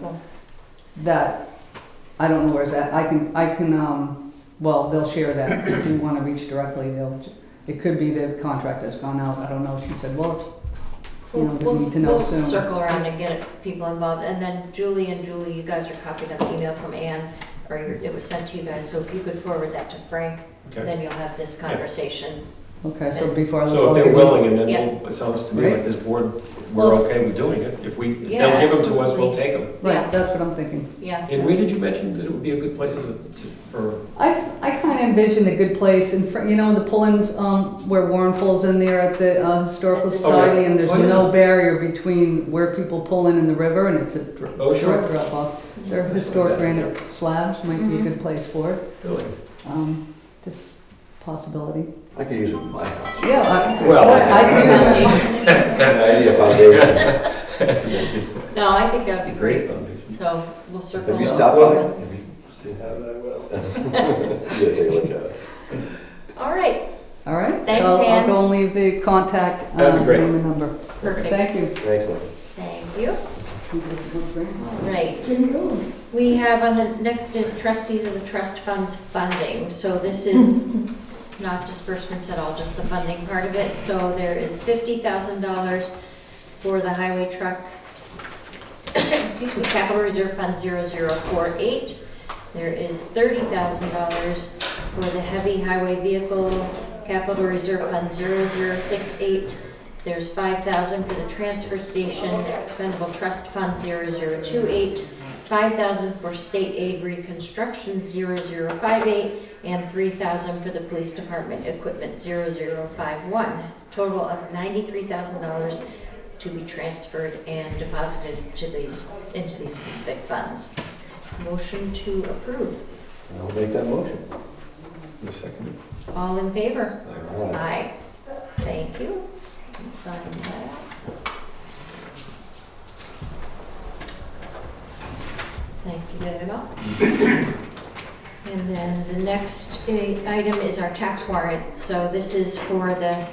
that, I don't know where's that, I can, well, they'll share that. If you want to reach directly, it could be the contract has gone out, I don't know. She said, well, they need to know soon.
We'll circle around and get people involved. And then Julie, you guys are copied on the email from Ann, or it was sent to you guys, so if you could forward that to Frank,
Okay.
then you'll have this conversation.
Okay, so before I
So if they're
okay.
willing, and then
Yeah.
it sounds to me
Right.
like this board, we're
Well,
okay with doing it. If
Yeah,
they'll give them to us, we'll
absolutely.
take them.
Yeah.
Right, that's what I'm thinking.
Yeah.
And where did you mention that it would be a good place for?
I kind of envisioned a good place, and the pull-ins where Warren pulls in there at the Historical Society, and there's
Oh, yeah.
no barrier between where people pull in the river, and it's a
Oh, sure.
short drop off. Their
That's
historic
not bad.
granite slabs might be a good place for it.
Really?
Just possibility.
I could use it in my house.
Yeah,
Well,
I do.
I need a foundation.
No, I think that'd be
Great
great.
foundation.
So we'll circle.
Have you
around.
stopped by? Have you seen how I will? Yeah, take a look at it.
All right,
All right.
Thanks,
so I'll
Ann.
go and leave the contact
That'd be great.
name and number.
perfect.
Thank you.
Thanks, Lynn.
Thank you. All right.
Right.
We have on the next is trustees of the trust funds funding. So this is not disbursements at all, just the funding part of it. So there is $50,000 for the highway truck, excuse me, capital reserve fund 0048. There is $30,000 for the heavy highway vehicle capital reserve fund 0068. There's $5,000 for the transfer station expendable trust fund 0028, $5,000 for state aid reconstruction 0058, and $3,000 for the police department equipment 0051. Total of $93,000 to be transferred and deposited into these specific funds. Motion to approve.
I'll make that motion.
The second.
All in favor?
All right.
Aye. Thank you. And sign that. Thank you, Annabelle. And then the next item is our tax warrant. So this is for the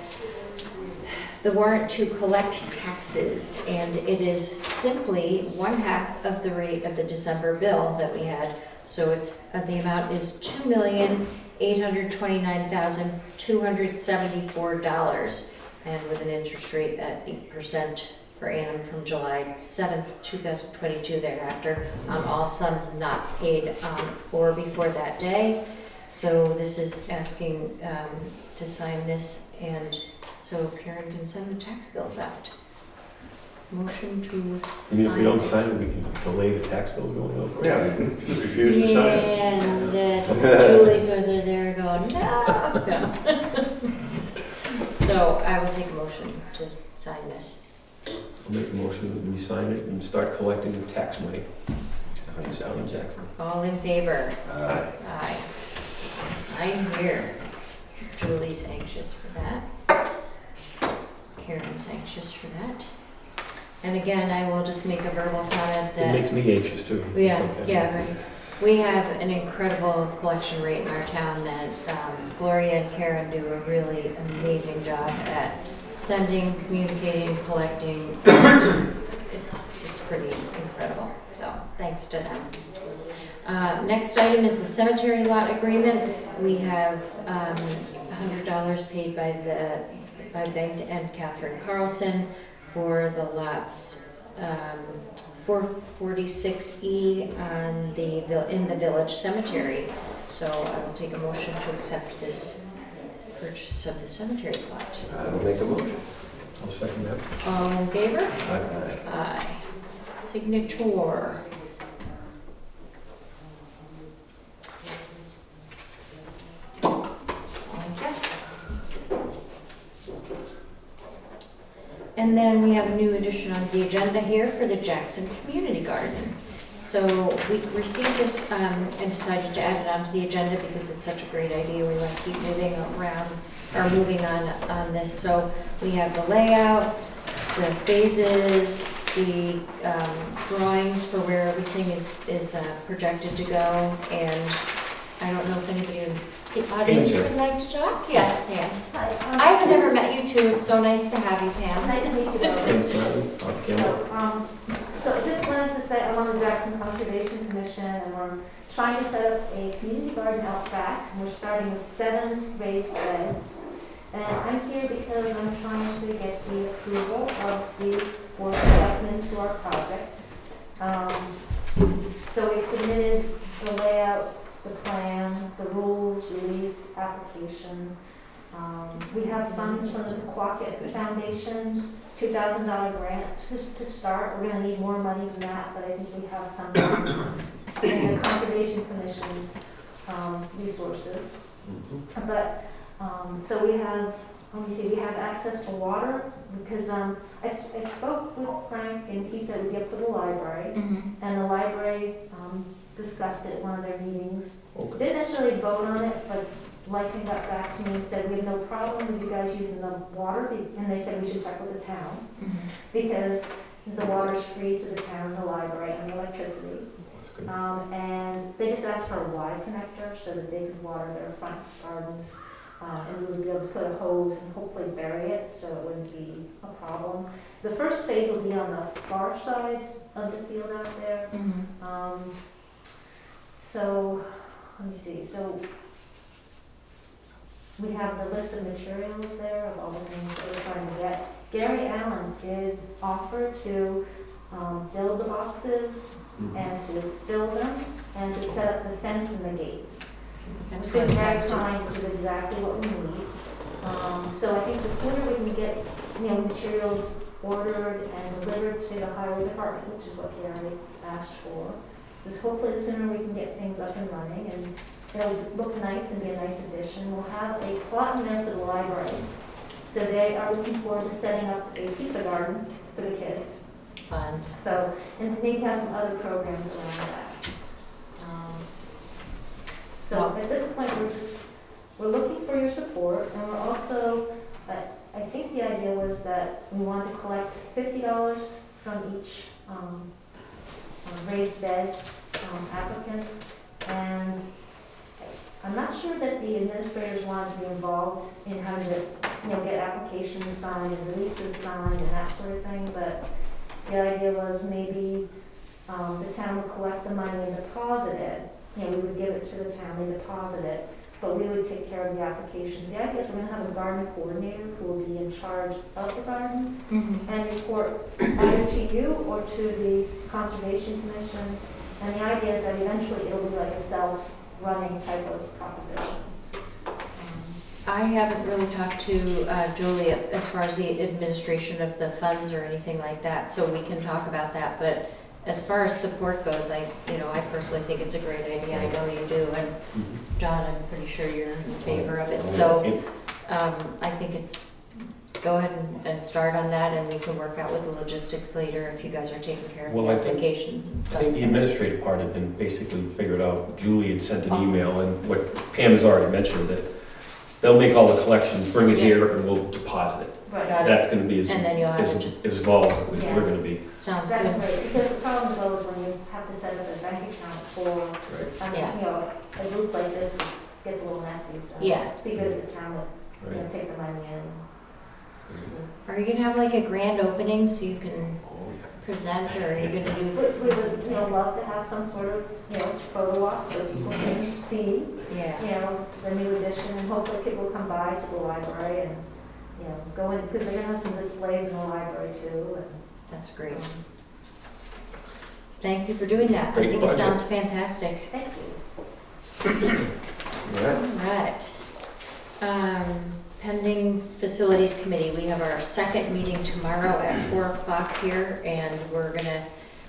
the warrant to collect taxes, and it is simply 1/2 of the rate of the December bill that we had. So it's, the amount is $2,829,274, and with an interest rate at 8% per annum from July 7th, 2022 thereafter, on all sums not paid or before that day. So this is asking to sign this, and so Karen can send the tax bills out. Motion to
I mean, if we don't sign it, we can delay the tax bills going over. Yeah, we can just refuse to sign it.
And that's Julie's over there going, no. So I will take a motion to sign this.
I'll make a motion that we sign it and start collecting the tax money. It's out in Jackson.
All in favor?
Aye.
Aye. Sign here. Julie's anxious for that. Karen's anxious for that. And again, I will just make a verbal comment
It
that,
makes me anxious too.
yeah,
It's okay.
yeah, right. We have an incredible collection rate in our town that Gloria and Karen do a really amazing job at sending, communicating, collecting. It's pretty incredible, so thanks to them. Next item is the cemetery lot agreement. We have $100 paid by Bengt and Catherine Carlson for the lots 446E on in the village cemetery. So I will take a motion to accept this purchase of the cemetery plot.
I'll make a motion.
I'll second that.
All in favor?
Aye.
Aye. Signature. And then we have a new addition on the agenda here for the Jackson Community Garden. So we received this and decided to add it onto the agenda because it's such a great idea. We want to keep moving around, or moving on this. So we have the layout, the phases, the drawings for where everything is projected to go, and I don't know if anybody in the audience would like to talk? Yes, Pam.
Hi.
I have never met you two. It's so nice to have you, Pam.
Nice to meet you both.
Thanks, Marlon.
So I just wanted to say I'm on the Jackson Conservation Commission, and we're trying to set up a community garden out back. And we're starting with 7 raised beds. And I'm here because I'm trying to get the approval of the Board of Selectmen to our project. So we submitted the layout, the plan, the rules, release, application. We have funds from the Quacket Foundation, $2,000 grant to start. We're going to need more money than that, but I think we have some funds. And the Conservation Commission resources. But so we have, let me see, we have access to water because I spoke with Frank and he said we'd be up to the library, and the library discussed it at one of their meetings.
Okay.
Didn't necessarily vote on it, but Lycan got back to me and said, we have no problem with you guys using the water, and they said we should check with the town, because the water's free to the town, the library, and the electricity.
That's good.
And they just asked for a Y connector so that they could water their front gardens, and we would be able to put a hose and hopefully bury it so it wouldn't be a problem. The first phase will be on the far side of the field out there. So, let me see, so we have the list of materials there of all the things that we're trying to get. Gary Allen did offer to build the boxes and to fill them and to set up the fence and the gates.
That's
It's been very
fantastic.
kind, which is exactly what we need. So I think the sooner we can get, materials ordered and delivered to the highway department, which is what Gary asked for, is hopefully the sooner we can get things up and running, and it'll look nice and be a nice addition. We'll have a plot in there for the library. So they are looking forward to setting up a pizza garden for the kids.
Fun.
So, and maybe have some other programs around that. So at this point, we're looking for your support, and we're also, I think the idea was that we want to collect $50 from each raised bed applicant, and I'm not sure that the administrators wanted to be involved in having to, get applications signed and releases signed and that sort of thing, but the idea was maybe the town would collect the money and deposit it. We would give it to the town, they deposit it, but we would take care of the applications. The idea is we're gonna have a garden coordinator who will be in charge of the garden and report either to you or to the Conservation Commission. And the idea is that eventually it'll be like a self-running type of proposition.
I haven't really talked to Julie as far as the administration of the funds or anything like that, so we can talk about that. But as far as support goes, I personally think it's a great idea. I know you do, and John, I'm pretty sure you're in favor of it. So I think it's, go ahead and start on that, and we can work out with the logistics later if you guys are taking care of the applications and stuff.
I think the administrative part had been basically figured out. Julie had sent an
Awesome.
email, and what Pam has already mentioned, that they'll make all the collections, bring it here, and we'll deposit it.
Right.
Got it.
That's going to be as
And then you'll have to just,
as involved as
Yeah.
we're going to be.
sounds
That's
good.
right, because the problem though is when you have to set up a bank account for,
Yeah.
a group like this, it gets a little messy, so.
Yeah.
It'd be good if the town would,
Right.
take the money in.
Are you gonna have like a grand opening so you can present, or are you gonna do?
We would, love to have some sort of, photo walk so people can see,
Yeah.
the new edition, and hopefully people will come by to the library and, go in, because they're gonna have some displays in the library too, and.
That's great. Thank you for doing that.
Great
I think
project.
it sounds fantastic.
Thank you.
All right. Pending Facilities Committee, we have our second meeting tomorrow at 4 o'clock here, and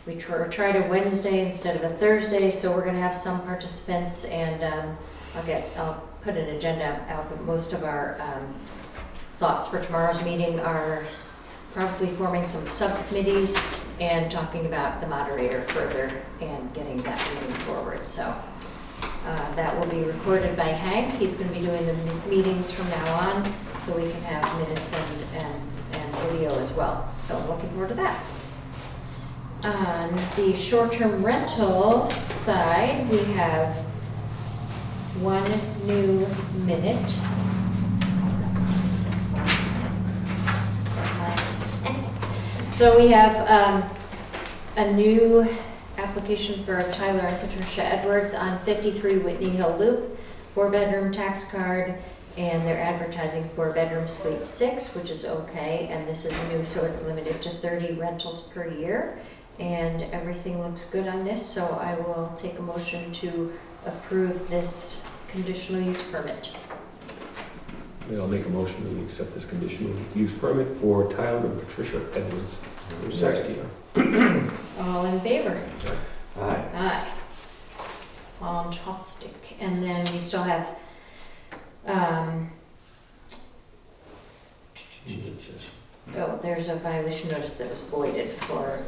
we tried a Wednesday instead of a Thursday, so we're gonna have some participants, and I'll put an agenda out, but most of our thoughts for tomorrow's meeting are probably forming some subcommittees and talking about the moderator further and getting that moving forward. So that will be recorded by Hank. He's going to be doing the meetings from now on, so we can have minutes and video as well. So I'm looking forward to that. On the short-term rental side, we have one new minute. So we have a new application for Tyler and Patricia Edwards on 53 Whitney Hill Loop, 4-bedroom tax card, and they're advertising 4-bedroom sleep 6, which is okay, and this is new, so it's limited to 30 rentals per year, and everything looks good on this, so I will take a motion to approve this conditional use permit.
I'll make a motion that we accept this conditional use permit for Tyler and Patricia Edwards. Next year.
All in favor?
Aye.
Aye. Fantastic. And then we still have, there's a violation notice that was voided for,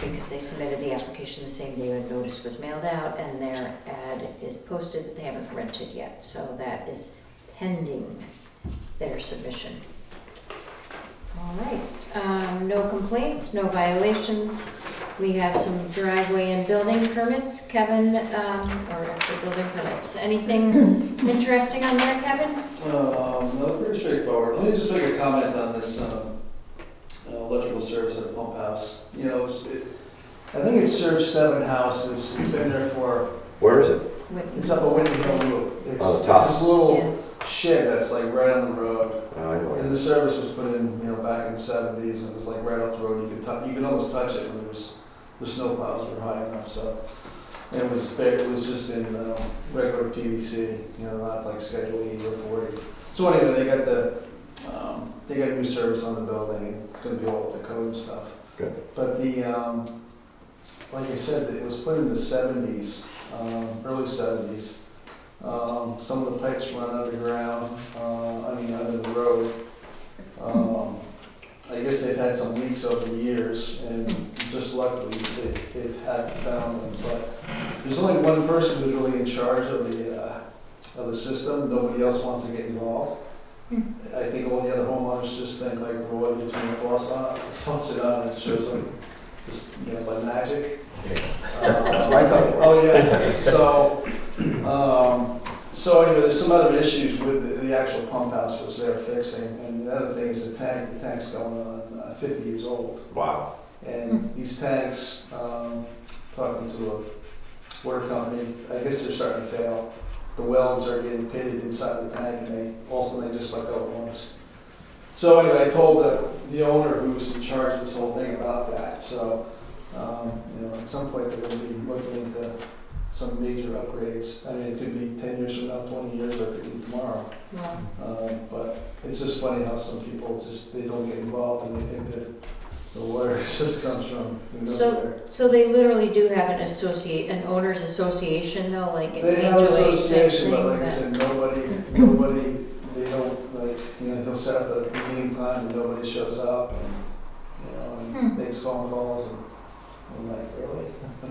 because they submitted the application the same day when notice was mailed out, and their ad is posted, but they haven't rented yet, so that is pending their submission. All right, no complaints, no violations. We have some driveway and building permits, Kevin, or actually building permits. Anything interesting on there, Kevin?
No, pretty straightforward. Let me just make a comment on this electrical service at the pump house. I think it serves 7 houses. It's been there for,
Where is it?
it's up a Whitney Hill Loop. It's
Oh, the top.
this little shed that's like right on the road.
Oh, I know where it
And the
is.
service was put in, back in the 70s, and it was like right off the road. You could almost touch it when the snow piles were high enough. So it was just in regular PVC, not like Schedule E or 40. So anyway, they got new service on the building, and it's going to be all up to code and stuff.
Good.
But like I said, it was put in the 70s, early 70s. Some of the pipes run underground, under the road. I guess they've had some leaks over the years, and just luckily they've had found them. But there's only one person who's really in charge of the system. Nobody else wants to get involved. I think all the other homeowners just think like Roy, you turn the faucet on, and it shows them just by magic.
That's what I thought.
Oh yeah. So So anyway, there's some other issues with the actual pump house which they're fixing, and the other thing is the tank's going on 50 years old.
Wow.
And these tanks, talking to a water company, I guess they're starting to fail. The welds are getting pitted inside the tank, and they just let go at once. So anyway, I told the owner who's in charge of this whole thing about that. So, at some point they're going to be looking into some major upgrades. I mean, it could be 10 years from now, 20 years, or it could be tomorrow.
Wow.
But it's just funny how some people they don't get involved and they think that the water just comes from nowhere.
So they literally do have an owners association though, like an
They have an
HOA
association, but
thing
like I
that-
said, nobody, they don't, he'll set up a meeting time and nobody shows up and makes phone calls and like, really?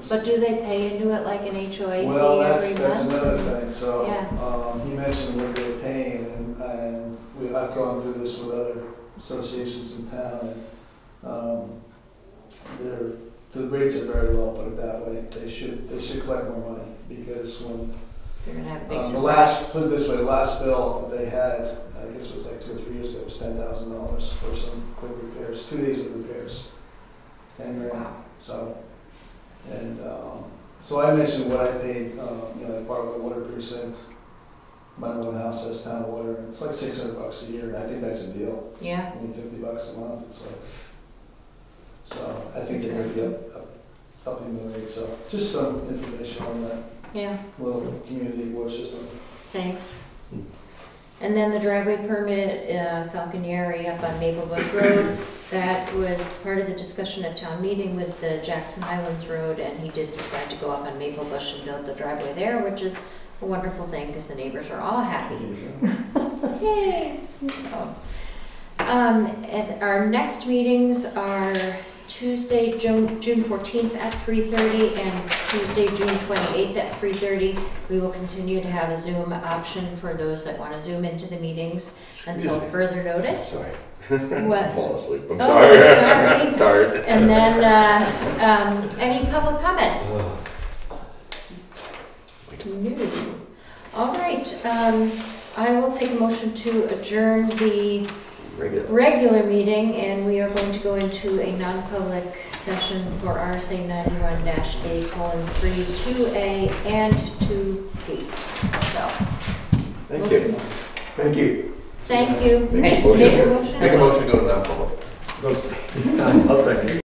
But do they pay into it like an HOA
Well,
fee
that's
every month?
another thing, so,
Yeah.
he mentioned what they're paying, and I've gone through this with other associations in town, and, the rates are very low, put it that way. They should collect more money, because when,
They're gonna have a big
put it this way, the last bill that they had, I guess it was like 2 or 3 years ago, was $10,000 for some quick repairs, 2 days of repairs. 10 grand, so. And so I mentioned what I paid, like part of the water precinct. My own house has town water, and it's like $600 a year, and I think that's a deal.
Yeah.
I mean, $50 a month, it's like, so I think they're gonna be upping the rate, so just some information on that
Yeah,
little community water system.
thanks. And then the driveway permit, Falconieri up on Maple Bush Road, that was part of the discussion at town meeting with the Jackson Highlands Road, and he did decide to go up on Maple Bush and build the driveway there, which is a wonderful thing because the neighbors are all happy. Yay! Oh. And our next meetings are Tuesday, June 14th at 3:30 and Tuesday, June 28th at 3:30. We will continue to have a Zoom option for those that want to Zoom into the meetings until further notice.
Sorry.
What?
Falling asleep. I'm
Oh,
sorry.
sorry.
I'm tired.
And then any public comment? No. All right. I will take a motion to adjourn the regular meeting, and we are going to go into a non-public session for RSA 91-A:3, 2A and 2C. So,
Thank you.
Thank you.
thank you.
Make a
Make a
motion.
motion.
Make a motion to go to non-public.
I'll second.